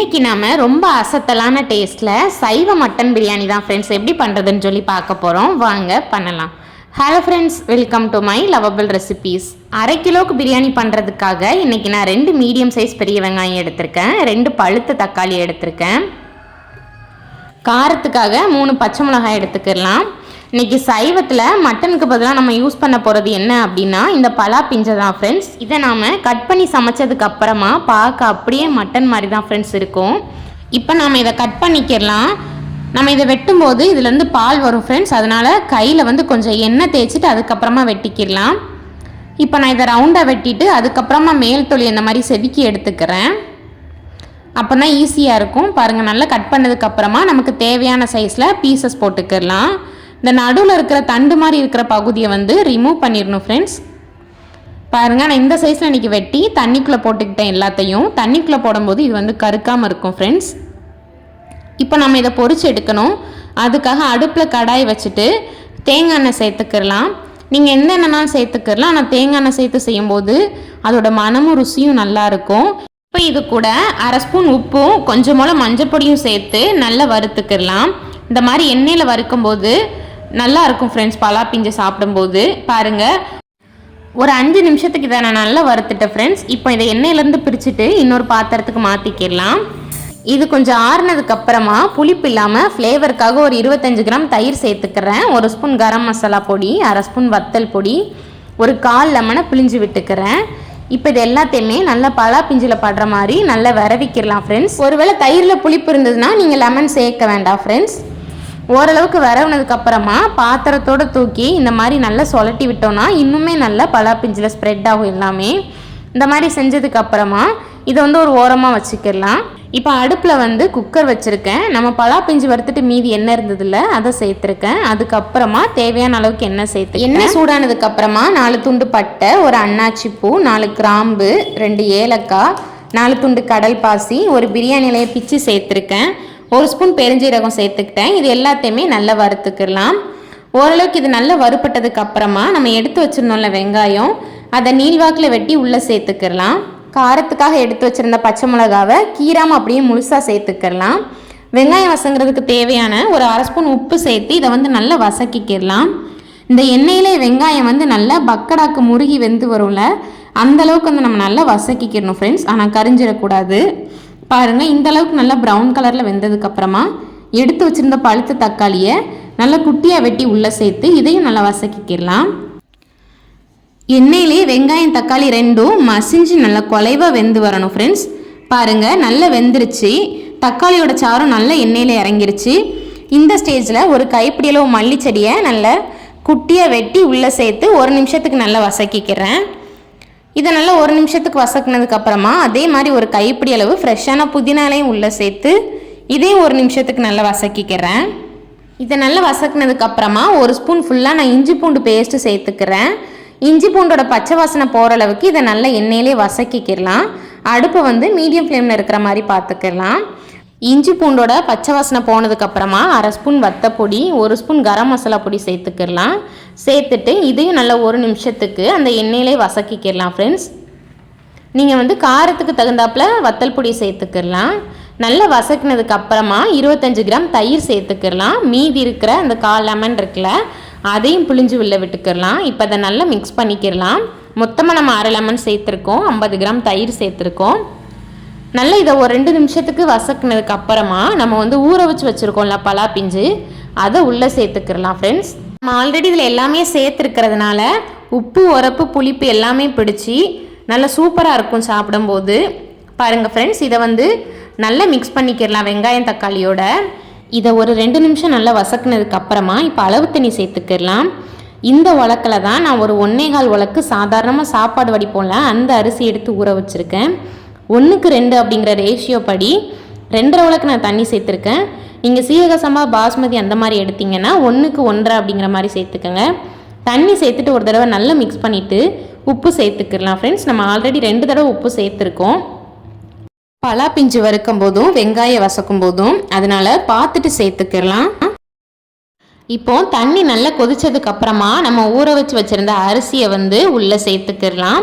இன்றைக்கி நாம் ரொம்ப அசத்தலான டேஸ்ட்டில் சைவ மட்டன் பிரியாணி தான் ஃப்ரெண்ட்ஸ் எப்படி பண்ணுறதுன்னு சொல்லி பார்க்க போகிறோம். வாங்க பண்ணலாம். Hello friends, welcome to my lovable recipes. 1/2 கிலோவுக்கு பிரியாணி பண்ணுறதுக்காக இன்றைக்கி நான் 2 மீடியம் சைஸ் பெரிய வெங்காயம் எடுத்திருக்கேன், 2 பழுத்த தக்காளி எடுத்திருக்கேன். காரத்துக்காக 3 பச்சை மிளகாய் எடுத்துக்கலாம். இன்றைக்கி சைவத்தில் மட்டனுக்கு பதிலாக நம்ம யூஸ் பண்ண போகிறது என்ன அப்படின்னா இந்த பலா பிஞ்சை தான் ஃப்ரெண்ட்ஸ். இதை நாம் கட் பண்ணி சமைச்சதுக்கு அப்புறமா பார்க்க அப்படியே மட்டன் மாதிரி தான் ஃப்ரெண்ட்ஸ் இருக்கும். இப்போ நாம் இதை கட் பண்ணிக்கிடலாம். நம்ம இதை வெட்டும்போது இதுலேருந்து பால் வரும் ஃப்ரெண்ட்ஸ், அதனால் கையில் கொஞ்சம் எண்ணெய் தேய்ச்சிட்டு அதுக்கப்புறமா வெட்டிக்கிடலாம். இப்போ நான் இதை ரவுண்டாக வெட்டிட்டு அதுக்கப்புறமா மேல் தொலி இந்த மாதிரி செதுக்கி எடுத்துக்கிறேன். அப்போ தான் ஈஸியாக இருக்கும். பாருங்கள், நல்லா கட் பண்ணதுக்கப்புறமா நமக்கு தேவையான சைஸில் பீசஸ் போட்டுக்கிடலாம். இந்த நடுவில் இருக்கிற தண்டு மாதிரி இருக்கிற பகுதியை ரிமூவ் பண்ணிடணும் ஃப்ரெண்ட்ஸ். பாருங்கள், நான் இந்த சைஸில் இன்றைக்கி வெட்டி தண்ணிக்குள்ளே போட்டுக்கிட்டேன். எல்லாத்தையும் தண்ணிக்குள்ளே போடும்போது இது கருக்காமல் இருக்கும் ஃப்ரெண்ட்ஸ். இப்போ நம்ம இதை பொரிச்சு எடுக்கணும். அதுக்காக அடுப்பில் கடாய் வச்சுட்டு தேங்காய் எண்ணெய் சேர்த்துக்கிடலாம். நீங்கள் எந்த எண்ணெய்னாலும் சேர்த்துக்கிடலாம், ஆனால் தேங்காய் எண்ணெய் சேர்த்து செய்யும்போது அதோட மனமும் ருசியும் நல்லாயிருக்கும். இப்போ இது கூட 1/2 ஸ்பூன் உப்பும் கொஞ்சம் போல் மஞ்சள் பொடியும் சேர்த்து நல்லா வறுத்துக்கிடலாம். இந்த மாதிரி எண்ணெயில் வறுக்கும்போது நல்லா இருக்கும் ஃப்ரெண்ட்ஸ். பலா பிஞ்சை சாப்பிடும்போது பாருங்கள், ஒரு 5 நிமிஷத்துக்கு இதை நான் நல்லா வறுத்துட்டேன் ஃப்ரெண்ட்ஸ். இப்போ இதை எண்ணெயிலேருந்து பிரிச்சுட்டு இன்னொரு பாத்திரத்துக்கு மாற்றிக்கிடலாம். இது கொஞ்சம் ஆறுனதுக்கப்புறமா புளிப்பு இல்லாமல் ஃப்ளேவருக்காக ஒரு 25 கிராம் தயிர் சேர்த்துக்கிறேன். 1 ஸ்பூன் கரம் மசாலா பொடி, 1/2 ஸ்பூன் வத்தல் பொடி, ஒரு 1/4 லெமனை பிழிஞ்சு விட்டுக்கிறேன். இப்போ இது எல்லாத்தையுமே நல்லா பலா பிஞ்சில் படுற மாதிரி நல்லா விரவிக்கிடலாம் ஃப்ரெண்ட்ஸ். ஒருவேளை தயிரில் புளிப்பு இருந்ததுன்னா நீங்கள் லெமன் சேர்க்க வேண்டாம் ஃப்ரெண்ட்ஸ். ஓரளவுக்கு விரவுனதுக்கப்புறமா பாத்திரத்தோடு தூக்கி இந்த மாதிரி நல்லா சொலட்டி விட்டோன்னா இன்னுமே நல்லா பலா பிஞ்சில் ஸ்ப்ரெட் ஆகும் எல்லாமே. இந்த மாதிரி செஞ்சதுக்கப்புறமா இதை ஒரு ஓரமாக வச்சுக்கிடலாம். இப்போ அடுப்பில் குக்கர் வச்சுருக்கேன். நம்ம பலா பிஞ்சு வறுத்துட்டு மீதி எண்ணெய் இருந்ததில்ல, அதை சேர்த்துருக்கேன். அதுக்கப்புறமா தேவையான அளவுக்கு எண்ணெய் சேர்த்து எண்ணெய் சூடானதுக்கப்புறமா 4 துண்டு பட்டை, ஒரு அன்னாச்சி பூ, 4 கிராம்பு, 2 ஏலக்காய், 4 துண்டு கடல் பாசி, ஒரு பிரியாணி இலையை பிச்சு சேர்த்துருக்கேன், 1 ஸ்பூன் பெருஞ்சீரகம் சேர்த்துக்கிட்டேன். இது எல்லாத்தையுமே நல்லா வறுத்துக்கலாம். ஓரளவுக்கு இது நல்லா வறுப்பட்டதுக்கு அப்புறமா நம்ம எடுத்து வச்சிருந்தோம்ல வெங்காயம், அதை நீள்வாக்கில் வெட்டி உள்ளே சேர்த்துக்கலாம். காரத்துக்காக எடுத்து வச்சுருந்த பச்சை மிளகாவை கீராமல் அப்படியே முழுசாக சேர்த்துக்கலாம். வெங்காயம் வசங்கிறதுக்கு தேவையான ஒரு 1/2 ஸ்பூன் உப்பு சேர்த்து இதை நல்லா வசக்கிக்கிடலாம். இந்த எண்ணெயிலே வெங்காயம் நல்லா பக்கடாக்கு முருகி வெந்து வரும்ல, அந்தளவுக்கு நம்ம நல்லா வசக்கிக்கிடணும் ஃப்ரெண்ட்ஸ். ஆனால் கரிஞ்சிடக்கூடாது. பாருங்கள், இந்த அளவுக்கு நல்லா ப்ரௌன் கலரில் வெந்ததுக்கப்புறமா எடுத்து வச்சுருந்த பழுத்த தக்காளியை நல்லா குட்டியாக வெட்டி உள்ளே சேர்த்து இதையும் நல்லா வசக்கிக்கிடலாம். எண்ணெயிலே வெங்காயம் தக்காளி 2ம் மசிஞ்சு நல்லா குலைவாக வெந்து வரணும் ஃப்ரெண்ட்ஸ். பாருங்கள், நல்லா வெந்துருச்சு. தக்காளியோட சாரும் நல்லா எண்ணெயில் இறங்கிருச்சு. இந்த ஸ்டேஜில் ஒரு கைப்பிடி அளவு மல்லிச்செடியை நல்லா குட்டியாக வெட்டி உள்ளே சேர்த்து 1 நிமிஷத்துக்கு நல்லா வசக்கிக்கிறேன். இதை நல்லா 1 நிமிஷத்துக்கு வசக்கினதுக்கப்புறமா அதே மாதிரி ஒரு கைப்பிடி அளவு ஃப்ரெஷ்ஷான புதினா இலையும் உள்ளே சேர்த்து இதையும் 1 நிமிஷத்துக்கு நல்லா வசக்கிக்கிறேன். இதை நல்லா வசக்கினதுக்கப்புறமா 1 ஸ்பூன் ஃபுல்லாக நான் இஞ்சி பூண்டு பேஸ்ட்டு சேர்த்துக்கிறேன். இஞ்சி பூண்டோட பச்சை வாசனை போகிற அளவுக்கு இதை நல்லா எண்ணெயிலே வசக்கிக்கிடலாம். அடுப்பை மீடியம் ஃப்ளேமில் இருக்கிற மாதிரி பார்த்துக்கலாம். இஞ்சி பூண்டோட பச்சை வாசனை போனதுக்கப்புறமா 1/2 ஸ்பூன் வத்தப்பொடி, 1 ஸ்பூன் கரம் மசாலா பொடி சேர்த்துக்கிடலாம். சேர்த்துட்டு இதையும் நல்லா 1 நிமிஷத்துக்கு அந்த எண்ணெயிலே வசக்கிக்கிடலாம் ஃப்ரெண்ட்ஸ். நீங்கள் காரத்துக்கு தகுந்தாப்பில் வத்தல் பொடி சேர்த்துக்கிடலாம். நல்லா வசக்கினதுக்கு அப்புறமா 25 கிராம் தயிர் சேர்த்துக்கிடலாம். மீதி இருக்கிற அந்த 1/4 லெமன் இருக்குல்ல, அதையும் புளிஞ்சு உள்ள விட்டுக்கிடலாம். இப்போ அதை நல்லா மிக்ஸ் பண்ணிக்கிடலாம். மொத்தமாக நம்ம 1/2 லெமன் சேர்த்துருக்கோம், 50 கிராம் தயிர் சேர்த்துருக்கோம். நல்லா இதை ஒரு 2 நிமிஷத்துக்கு வசக்கினதுக்கு அப்புறமா நம்ம ஊற வச்சு வச்சுருக்கோம்ல பலா பிஞ்சு, அதை உள்ளே சேர்த்துக்கிடலாம் ஃப்ரெண்ட்ஸ். நம்ம ஆல்ரெடி இதில் எல்லாமே சேர்த்துருக்கிறதுனால உப்பு, உரப்பு, புளிப்பு எல்லாமே பிடிச்சி நல்லா சூப்பராக இருக்கும் சாப்பிடும்போது. பாருங்கள் ஃப்ரெண்ட்ஸ், இதை நல்லா மிக்ஸ் பண்ணிக்கிடலாம் வெங்காயம் தக்காளியோட. இதை ஒரு 2 நிமிஷம் நல்லா வசக்கினதுக்கு அப்புறமா இப்போ அளவு தண்ணி சேர்த்துக்கிடலாம். இந்த உலக்கில் தான் நான் ஒரு 1/4 உலக்கு சாதாரணமாக சாப்பாடு வடிப்போம்ல அந்த அரிசி எடுத்து ஊற வச்சுருக்கேன். 1க்கு 2 அப்படிங்கிற ரேஷியோ படி 2.5 உலக்கு நான் தண்ணி சேர்த்துருக்கேன். நீங்கள் சீரக சம்பா பாஸ்மதி அந்த மாதிரி எடுத்திங்கன்னா 1க்கு 1.5 அப்படிங்கிற மாதிரி சேர்த்துக்கோங்க. தண்ணி சேர்த்துட்டு ஒரு தடவை நல்லா மிக்ஸ் பண்ணிவிட்டு உப்பு சேர்த்துக்கிடலாம் ஃப்ரெண்ட்ஸ். நம்ம ஆல்ரெடி 2 தடவை உப்பு சேர்த்துருக்கோம் பலா பிஞ்சு வறுக்கும் போதும் வெங்காயம் வசக்கும் போதும், அதனால் பார்த்துட்டு சேர்த்துக்கிடலாம். இப்போ தண்ணி நல்லா கொதிச்சதுக்கப்புறமா நம்ம ஊற வச்சு வச்சுருந்த அரிசியை உள்ளே சேர்த்துக்கிடலாம்.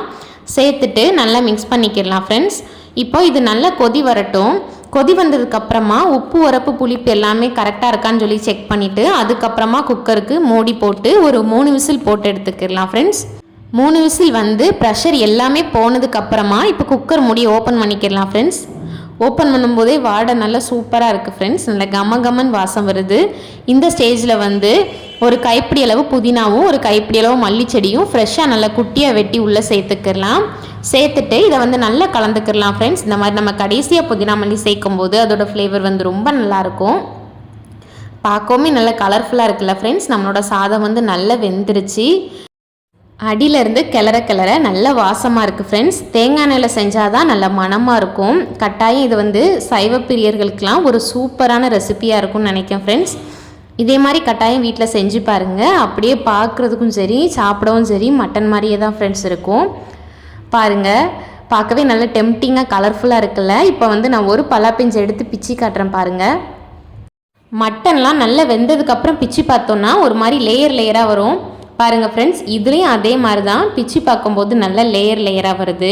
சேர்த்துட்டு நல்லா மிக்ஸ் பண்ணிக்கிடலாம் ஃப்ரெண்ட்ஸ். இப்போ இது நல்லா கொதி வரட்டும். கொதி வந்ததுக்கப்புறமா உப்பு உரப்பு புளிப்பு எல்லாமே கரெக்டாக இருக்கான்னு சொல்லி செக் பண்ணிவிட்டு அதுக்கப்புறமா குக்கருக்கு மூடி போட்டு ஒரு 3 விசில் போட்டு எடுத்துக்கிடலாம் ஃப்ரெண்ட்ஸ். 3 விசில் வந்து ப்ரெஷர் எல்லாமே போனதுக்கப்புறமா இப்போ குக்கர் மூடி ஓப்பன் பண்ணிக்கிடலாம் ஃப்ரெண்ட்ஸ். ஓப்பன் பண்ணும்போதே வாடை நல்லா சூப்பராக இருக்குது ஃப்ரெண்ட்ஸ். நல்லா கமகமன் வாசம் வருது. இந்த ஸ்டேஜில் வந்து ஒரு கைப்பிடி அளவு புதினாவும் ஒரு கைப்பிடி அளவு மல்லிச்செடியும் ஃப்ரெஷ்ஷாக நல்லா குட்டியாக வெட்டி உள்ளே சேர்த்துக்கிடலாம். சேர்த்துட்டு இதை வந்து நல்லா கலந்துக்கிடலாம் ஃப்ரெண்ட்ஸ். இந்த மாதிரி நம்ம கடைசியாக புதினா மல்லி சேர்க்கும் போது அதோட ஃப்ளேவர் வந்து ரொம்ப நல்லாயிருக்கும். பார்க்கவுமே நல்லா கலர்ஃபுல்லாக இருக்குல்ல ஃப்ரெண்ட்ஸ். நம்மளோட சாதம் வந்து நல்லா வெந்துருச்சு. அடியிலேருந்து கிளற நல்ல வாசமாக இருக்குது ஃப்ரெண்ட்ஸ். தேங்காய் எண்ணெயில் செஞ்சால் தான் நல்ல மணமாக இருக்கும். கட்டாயம் இது வந்து சைவ பிரியர்களுக்கெலாம் ஒரு சூப்பரான ரெசிபியாக இருக்கும்னு நினைக்கிறேன் ஃப்ரெண்ட்ஸ். இதே மாதிரி கட்டாயம் வீட்டில் செஞ்சு பாருங்கள். அப்படியே பார்க்குறதுக்கும் சரி சாப்பிடவும் சரி மட்டன் மாதிரியே தான் ஃப்ரெண்ட்ஸ் இருக்கும். பாருங்கள், பார்க்கவே நல்ல டெம்டிங்காக கலர்ஃபுல்லாக இருக்குல்ல. இப்போ வந்து நான் ஒரு பலாப்பிஞ்சு எடுத்து பிச்சு காட்டுறேன் பாருங்கள். மட்டன்லாம் நல்லா வெந்ததுக்கப்புறம் பிச்சு பார்த்தோன்னா ஒரு மாதிரி லேயராக வரும் பாருங்கள் ஃப்ரெண்ட்ஸ். இதுலேயும் அதே மாதிரி தான் பிச்சு பார்க்கும்போது நல்ல லேயராக வருது.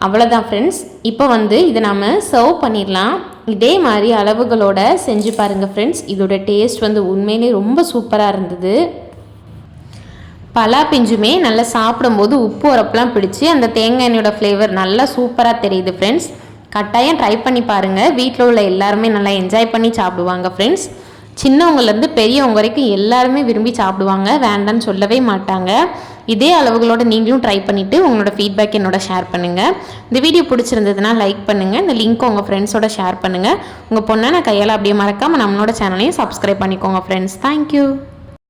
அவ்வளோதான் ஃப்ரெண்ட்ஸ். இப்போ வந்து இதை நம்ம சர்வ் பண்ணிடலாம். இதே மாதிரி அளவுகளோட செஞ்சு பாருங்கள் ஃப்ரெண்ட்ஸ். இதோட டேஸ்ட் வந்து உண்மையிலே ரொம்ப சூப்பராக இருந்தது. பலா பிஞ்சுமே நல்லா சாப்பிடும்போது உப்பு உரப்பெலாம் பிடிச்சி அந்த தேங்காய் எண்ணெயோட ஃப்ளேவர் நல்லா சூப்பராக தெரியுது ஃப்ரெண்ட்ஸ். கட்டாயம் ட்ரை பண்ணி பாருங்கள். வீட்டில் உள்ள எல்லாருமே நல்லா என்ஜாய் பண்ணி சாப்பிடுவாங்க ஃப்ரெண்ட்ஸ். சின்னவங்கலேருந்து பெரியவங்க வரைக்கும் எல்லாருமே விரும்பி சாப்பிடுவாங்க, வேண்டான்னு சொல்லவே மாட்டாங்க. இதே அளவுகளோடு நீங்களும் ட்ரை பண்ணிவிட்டு உங்களோட ஃபீட்பேக் என்னோட ஷேர் பண்ணுங்கள். இந்த வீடியோ பிடிச்சிருந்ததுன்னா லைக் பண்ணுங்கள். இந்த லிங்க்கை உங்கள் ஃப்ரெண்ட்ஸோட ஷேர் பண்ணுங்கள். உங்கள் பொண்ணான கையால் அப்படியே மறக்காமல் நம்மளோட சேனலையும் சப்ஸ்கிரைப் பண்ணிக்கோங்க ஃப்ரெண்ட்ஸ். தேங்க்யூ.